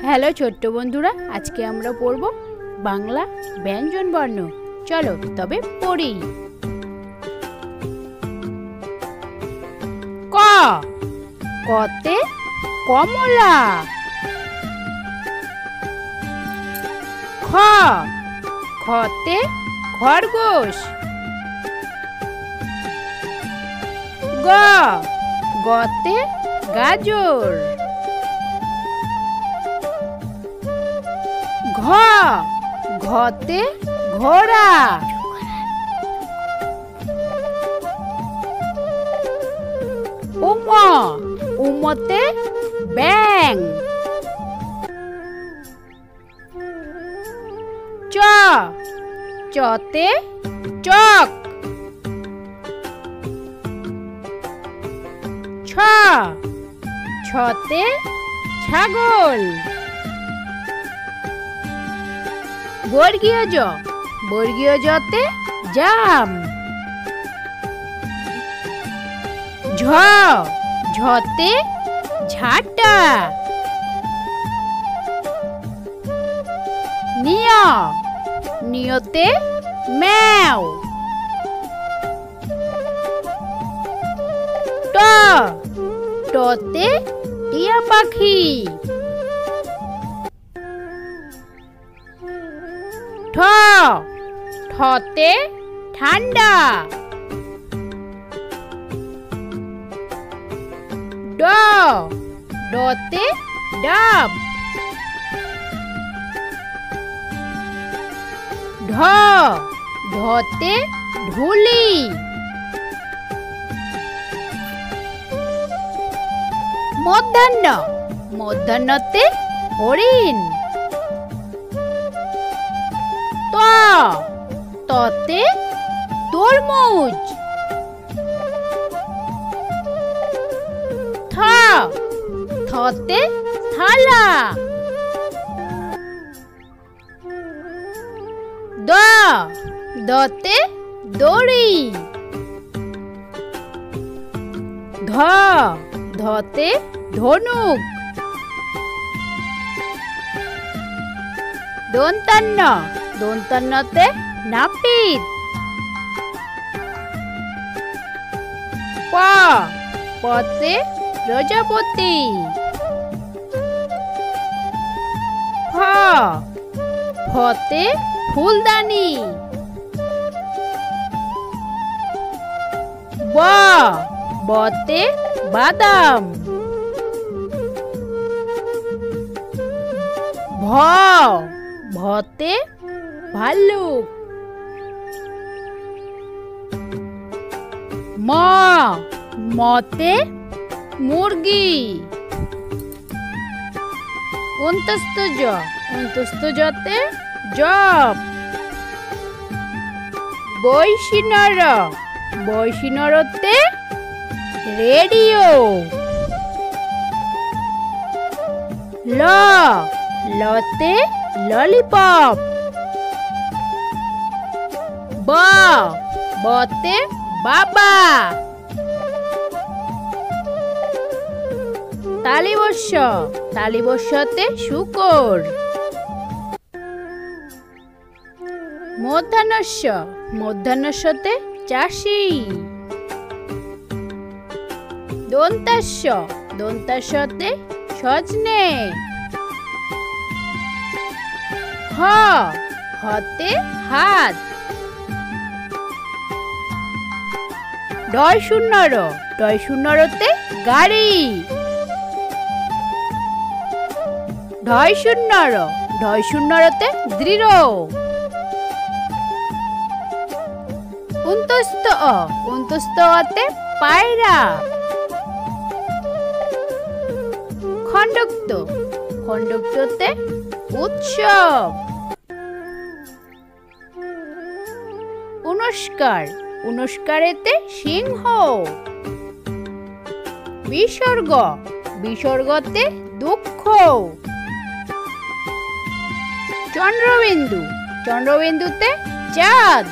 Hello ছোট্ট বন্ধুরা, আজকে আমরা পড়ব বাংলা ব্যঞ্জন বর্ণ। চলো তবে পড়ি। ক, কতে কমলা। খ, খতে খরগোশ। গ, গতে গাজর। ঘ, ঘতে ঘোড়া। উম, উমতে ব্যাং। চ, চতে চক। ছ, ছতে ছাগল। বর্গীয় জ, বর্গীয় জতে জাম। ঝ, ঝতে ঝাঁটা। নিয়, নিয়তে ম্যাও। ট, টতে টিয়া পাখি। ঠ, ঠতে ঠান্ডা। ড, ডতে ডাব। ঢ, ঢতে ঢুলি। মধ্যাহ্ন, মধ্যাহ্নতে হরিণ। ত, ততে তরমুজ। থ, থতে থালা। দ, দতে দড়ি। ধ, ধতে ধনুক। দন্তান্ন, দন্তান্নতে নাপিত। প, পতে প্রজাপতি। ফ, ফতে ফুলদানি। ব, বতে বাদাম। ভ, ভতে ভাল্লুক। ম, মতে মুরগি। অন্তস্থ জ, অন্তস্থ জতে জব। বৈশিনর, বৈশিনরতে রেডিও। ল, লতে ললিপপ। ব, বতে বাবা। তালিবস্য, তালিবস্যতে শূকর। মধ্যাহ্নস্য, মধ্যাহ্নস্যতে চাষি। দন্তাস্য, দন্তাস্যতে সজনে। হ, হতে হাত। ডয় শূন্যর, ডয় শূন্যরতে গাড়ি। ঢয় শূন্যর, ঢয় শূন্যরতে দৃঢ়। উন্তস্ত অ, উন্তস্ত অতে পায়রা। খণ্ডক্ত, খণ্ডক্ততে উৎসব। উনস্কার, উনস্কারেতে সিংহ। বিসর্গ, বিসর্গতে দুঃখ। চন্দ্রবিন্দু, চন্দ্রবিন্দুতে চাঁদ।